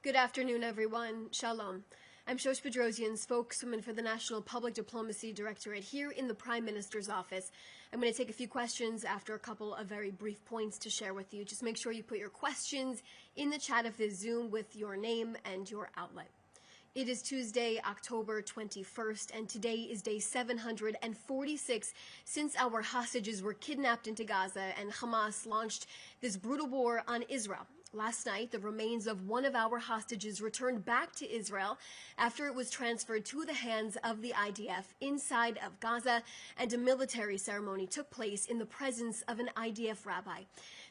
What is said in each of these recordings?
Good afternoon, everyone. Shalom. I'm Shosh Bedrosian, spokeswoman for the National Public Diplomacy Directorate here in the Prime Minister's office. I'm going to take a few questions after a couple of very brief points to share with you. Just make sure you put your questions in the chat of this Zoom with your name and your outlet. It is Tuesday, October 21st, and today is day 746 since our hostages were kidnapped into Gaza and Hamas launched this brutal war on Israel. Last night, the remains of one of our hostages returned back to Israel after it was transferred to the hands of the IDF inside of Gaza, and a military ceremony took place in the presence of an IDF rabbi.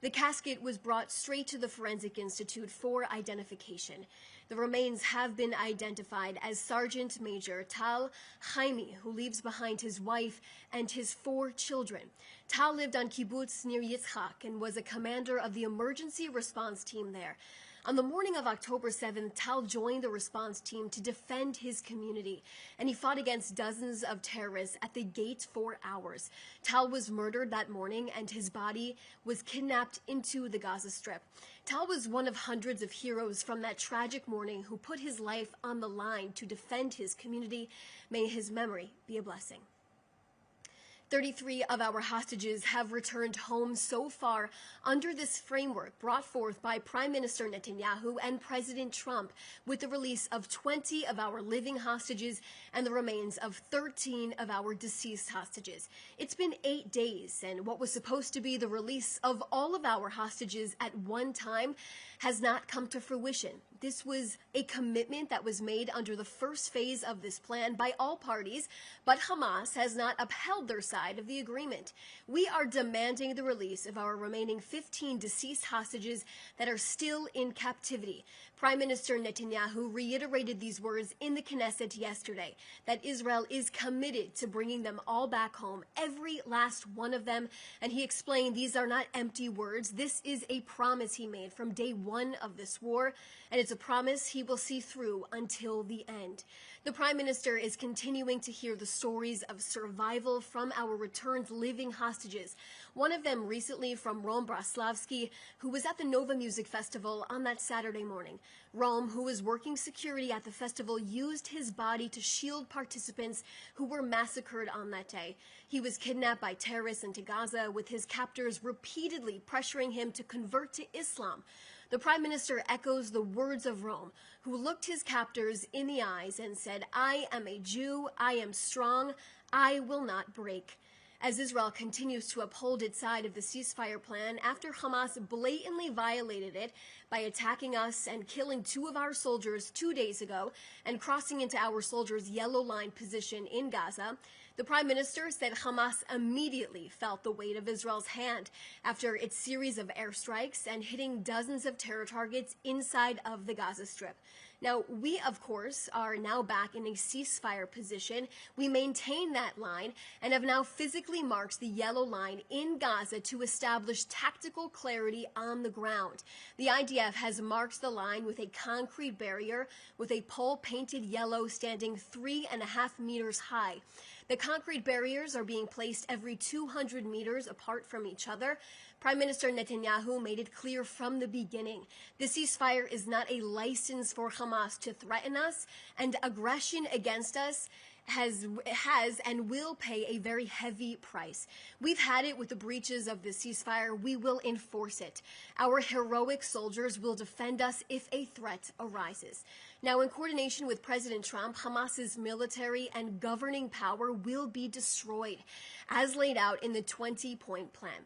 The casket was brought straight to the Forensic Institute for identification. The remains have been identified as Sergeant Major Tal Chaimi, who leaves behind his wife and his 4 children. Tal lived on kibbutz near Yitzhak and was a commander of the emergency response team there. On the morning of October 7th, Tal joined the response team to defend his community, and he fought against dozens of terrorists at the gate for hours. Tal was murdered that morning, and his body was kidnapped into the Gaza Strip. Tal was one of hundreds of heroes from that tragic morning who put his life on the line to defend his community. May his memory be a blessing. 33 of our hostages have returned home so far under this framework brought forth by Prime Minister Netanyahu and President Trump, with the release of 20 of our living hostages and the remains of 13 of our deceased hostages. It's been 8 days, and what was supposed to be the release of all of our hostages at one time has not come to fruition. This was a commitment that was made under the first phase of this plan by all parties, but Hamas has not upheld their side of the agreement. We are demanding the release of our remaining 15 deceased hostages that are still in captivity. Prime Minister Netanyahu reiterated these words in the Knesset yesterday, that Israel is committed to bringing them all back home, every last one of them, and he explained these are not empty words. This is a promise he made from day one of this war, and it's a promise he will see through until the end. The Prime Minister is continuing to hear the stories of survival from our returned living hostages. One of them recently from Rom Braslavsky, who was at the Nova Music Festival on that Saturday morning. Rom, who was working security at the festival, used his body to shield participants who were massacred on that day. He was kidnapped by terrorists into Gaza, with his captors repeatedly pressuring him to convert to Islam. The Prime Minister echoes the words of Rome, who looked his captors in the eyes and said, "I am a Jew, I am strong, I will not break." As Israel continues to uphold its side of the ceasefire plan after Hamas blatantly violated it by attacking us and killing 2 of our soldiers 2 days ago and crossing into our soldiers' yellow line position in Gaza, the Prime Minister said Hamas immediately felt the weight of Israel's hand after its series of airstrikes and hitting dozens of terror targets inside of the Gaza Strip. Now, we, of course, are now back in a ceasefire position. We maintain that line and have now physically marked the yellow line in Gaza to establish tactical clarity on the ground. The IDF has marked the line with a concrete barrier with a pole painted yellow standing 3.5 meters high. The concrete barriers are being placed every 200 meters apart from each other. Prime Minister Netanyahu made it clear from the beginning, the ceasefire is not a license for Hamas to threaten us, and aggression against us has and will pay a very heavy price. We've had it with the breaches of the ceasefire. We will enforce it. Our heroic soldiers will defend us if a threat arises. Now, in coordination with President Trump, Hamas's military and governing power will be destroyed, as laid out in the 20-point plan.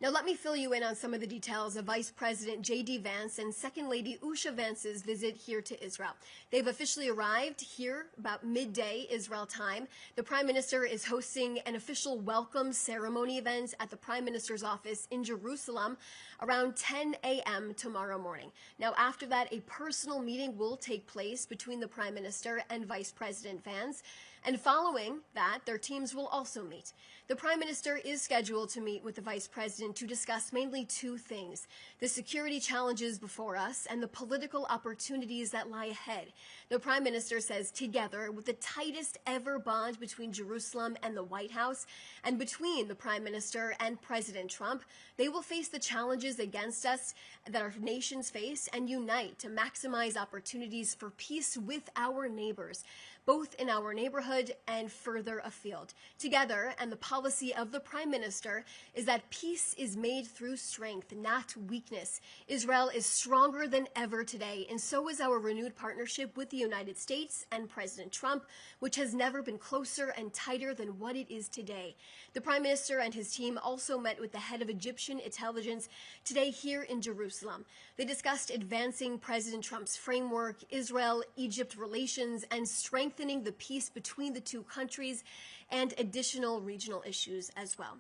Now, let me fill you in on some of the details of Vice President J.D. Vance and Second Lady Usha Vance's visit here to Israel. They've officially arrived here about midday Israel time. The Prime Minister is hosting an official welcome ceremony event at the Prime Minister's office in Jerusalem around 10 a.m. tomorrow morning. Now, after that, a personal meeting will take place between the Prime Minister and Vice President Vance. And following that, their teams will also meet. The Prime Minister is scheduled to meet with the Vice President to discuss mainly two things: the security challenges before us and the political opportunities that lie ahead. The Prime Minister says together, with the tightest ever bond between Jerusalem and the White House and between the Prime Minister and President Trump, they will face the challenges against us that our nations face and unite to maximize opportunities for peace with our neighbors, both in our neighborhood and further afield. Together, and the policy of the Prime Minister is that peace is made through strength, not weakness. Israel is stronger than ever today, and so is our renewed partnership with the United States and President Trump, which has never been closer and tighter than what it is today. The Prime Minister and his team also met with the head of Egyptian intelligence today here in Jerusalem. They discussed advancing President Trump's framework, Israel-Egypt relations, and strengthening the peace between the two countries, and additional regional issues as well.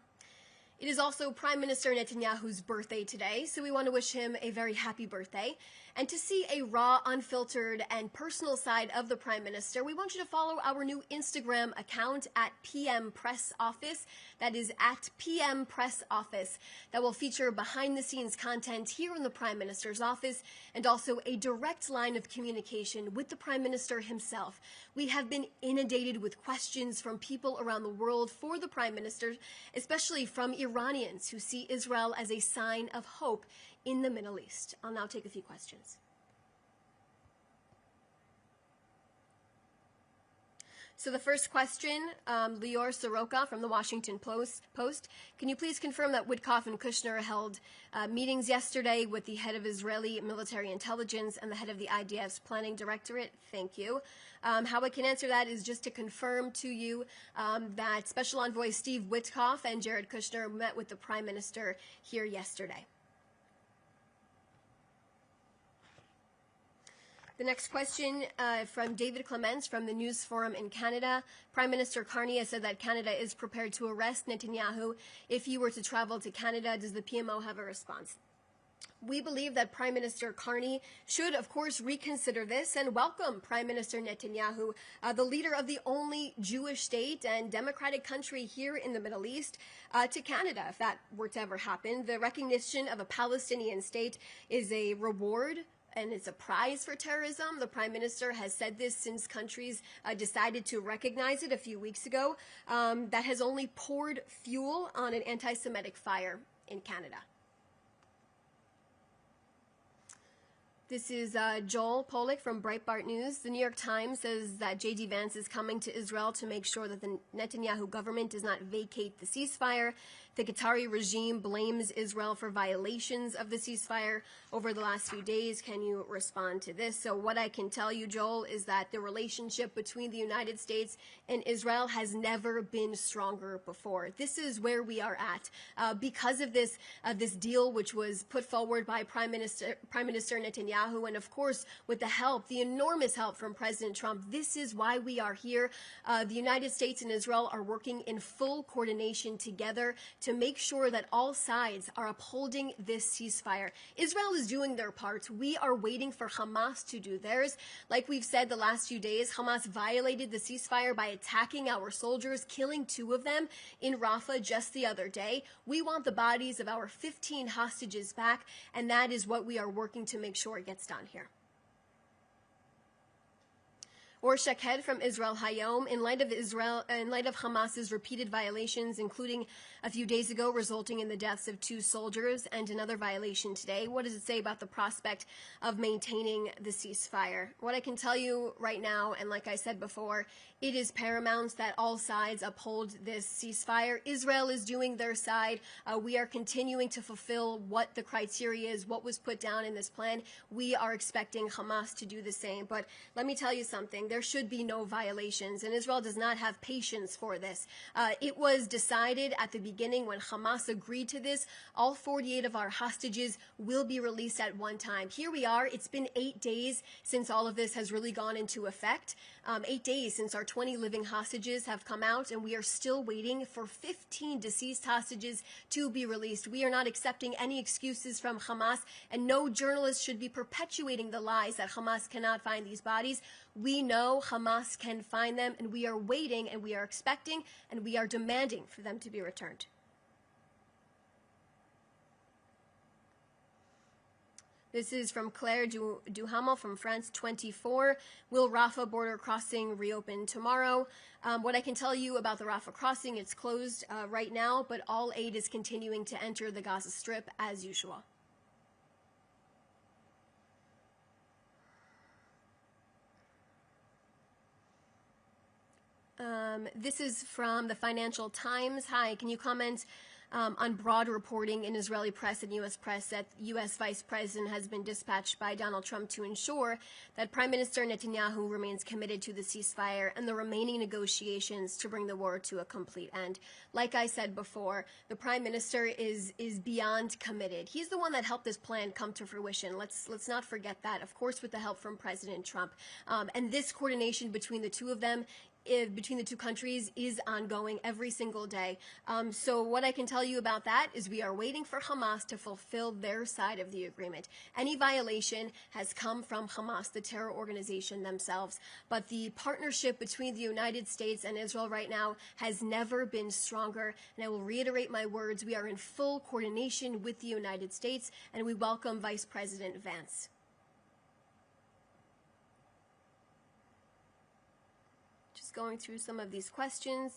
It is also Prime Minister Netanyahu's birthday today, so we want to wish him a very happy birthday. And to see a raw, unfiltered, and personal side of the Prime Minister, we want you to follow our new Instagram account at PM Press Office. That is at PM Press Office. That will feature behind-the-scenes content here in the Prime Minister's office and also a direct line of communication with the Prime Minister himself. We have been inundated with questions from people around the world for the Prime Minister, especially from Iranians who see Israel as a sign of hope in the Middle East. I'll now take a few questions. So the first question, Lior Soroka from the Washington Post. Can you please confirm that Witkoff and Kushner held meetings yesterday with the head of Israeli military intelligence and the head of the IDF's planning directorate? Thank you. How I can answer that is just to confirm to you that Special Envoy Steve Witkoff and Jared Kushner met with the Prime Minister here yesterday. The next question from David Clements from the News Forum in Canada. Prime Minister Carney has said that Canada is prepared to arrest Netanyahu if he were to travel to Canada. Does the PMO have a response? We believe that Prime Minister Carney should, of course, reconsider this and welcome Prime Minister Netanyahu, the leader of the only Jewish state and democratic country here in the Middle East, to Canada, if that were to ever happen. The recognition of a Palestinian state is a reward and it's a prize for terrorism. The Prime Minister has said this since countries decided to recognize it a few weeks ago. That has only poured fuel on an anti-Semitic fire in Canada. This is Joel Pollack from Breitbart News. The New York Times says that J.D. Vance is coming to Israel to make sure that the Netanyahu government does not vacate the ceasefire. The Qatari regime blames Israel for violations of the ceasefire over the last few days. Can you respond to this? So what I can tell you, Joel, is that the relationship between the United States and Israel has never been stronger before. This is where we are at. Because of this deal, which was put forward by Prime Minister Netanyahu, and of course, with the help, the enormous help from President Trump, this is why we are here. The United States and Israel are working in full coordination together to make sure that all sides are upholding this ceasefire. Israel is doing their part. We are waiting for Hamas to do theirs. Like we've said the last few days, Hamas violated the ceasefire by attacking our soldiers, killing 2 of them in Rafah just the other day. We want the bodies of our 15 hostages back, and that is what we are working to make sure it gets done here. Or Kered from Israel Hayom, in light of Hamas's repeated violations, including a few days ago resulting in the deaths of 2 soldiers and another violation today, what does it say about the prospect of maintaining the ceasefire? What I can tell you right now, and like I said before, it is paramount that all sides uphold this ceasefire. Israel is doing their side. We are continuing to fulfill what the criteria is, what was put down in this plan. We are expecting Hamas to do the same. But let me tell you something. There should be no violations, and Israel does not have patience for this. It was decided at the beginning when Hamas agreed to this, all 48 of our hostages will be released at one time. Here we are. It's been 8 days since all of this has really gone into effect. 8 days since our 20 living hostages have come out, and we are still waiting for 15 deceased hostages to be released. We are not accepting any excuses from Hamas, and no journalist should be perpetuating the lies that Hamas cannot find these bodies. We know Hamas can find them, and we are waiting, and we are expecting, and we are demanding for them to be returned. This is from Claire Duhamel from France 24. Will Rafah border crossing reopen tomorrow? What I can tell you about the Rafah crossing, it's closed right now, but all aid is continuing to enter the Gaza Strip as usual. This is from the Financial Times. Hi, can you comment on broad reporting in Israeli press and U.S. press that U.S. Vice President has been dispatched by Donald Trump to ensure that Prime Minister Netanyahu remains committed to the ceasefire and the remaining negotiations to bring the war to a complete end. Like I said before, the Prime Minister is beyond committed. He's the one that helped this plan come to fruition. Let's not forget that, of course, with the help from President Trump. And this coordination between the two of them, between the two countries, is ongoing every single day. So what I can tell you about that is we are waiting for Hamas to fulfill their side of the agreement. Any violation has come from Hamas, the terror organization themselves. But the partnership between the United States and Israel right now has never been stronger. And I will reiterate my words. We are in full coordination with the United States, and we welcome Vice President Vance. Going through some of these questions.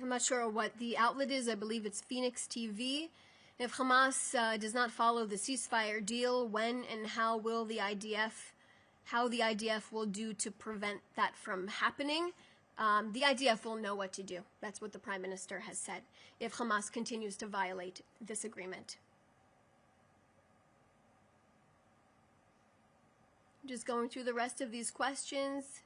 I'm not sure what the outlet is. I believe it's Phoenix TV. If Hamas does not follow the ceasefire deal, when and how will the IDF will do to prevent that from happening? The IDF will know what to do. That's what the Prime Minister has said if Hamas continues to violate this agreement. Just going through the rest of these questions.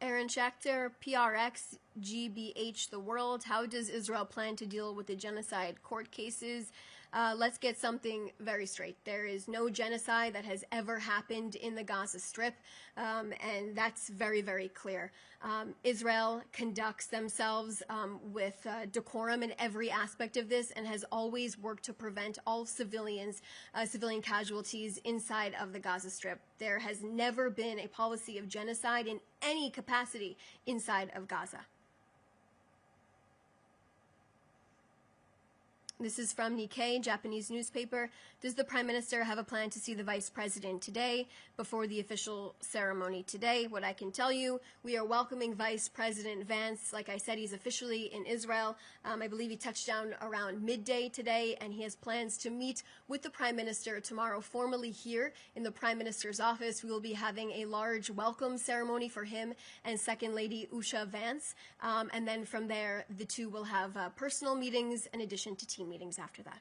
Aaron Schachter, PRX, GBH The World. How does Israel plan to deal with the genocide court cases? Let's get something very straight. There is no genocide that has ever happened in the Gaza Strip, and that's very, very clear. Israel conducts themselves with decorum in every aspect of this and has always worked to prevent all civilian casualties inside of the Gaza Strip. There has never been a policy of genocide in any capacity inside of Gaza. This is from Nikkei, Japanese newspaper. Does the Prime Minister have a plan to see the Vice President today before the official ceremony today? What I can tell you, we are welcoming Vice President Vance. Like I said, he's officially in Israel. I believe he touched down around midday today, and he has plans to meet with the Prime Minister tomorrow formally here in the Prime Minister's office. We will be having a large welcome ceremony for him and Second Lady Usha Vance. And then from there, the two will have personal meetings in addition to team meetings after that.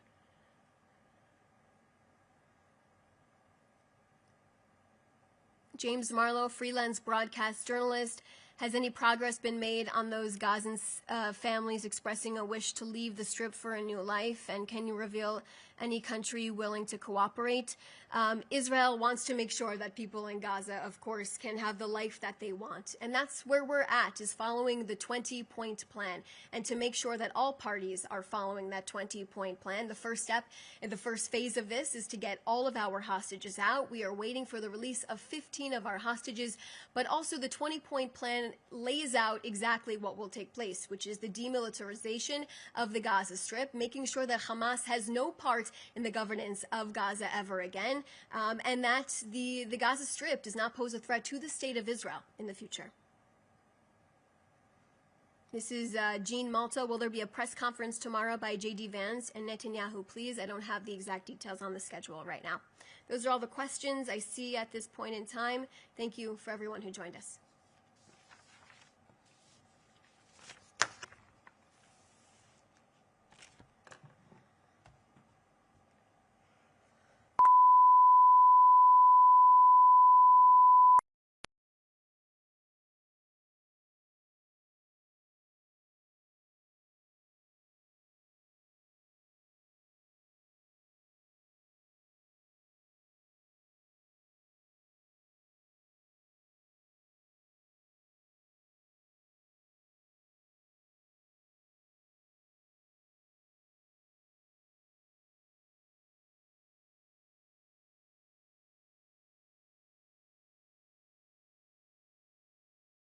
James Marlowe, freelance broadcast journalist. Has any progress been made on those Gazan families expressing a wish to leave the Strip for a new life? And can you reveal any country willing to cooperate? Israel wants to make sure that people in Gaza, of course, can have the life that they want. And that's where we're at, is following the 20-point plan. And to make sure that all parties are following that 20-point plan, the first step in the first phase of this is to get all of our hostages out. We are waiting for the release of 15 of our hostages, but also the 20-point plan lays out exactly what will take place, which is the demilitarization of the Gaza Strip, making sure that Hamas has no part in the governance of Gaza ever again, and that the Gaza Strip does not pose a threat to the state of Israel in the future. This is Jean Malta. Will there be a press conference tomorrow by J.D. Vance and Netanyahu, please? I don't have the exact details on the schedule right now. Those are all the questions I see at this point in time. Thank you for everyone who joined us.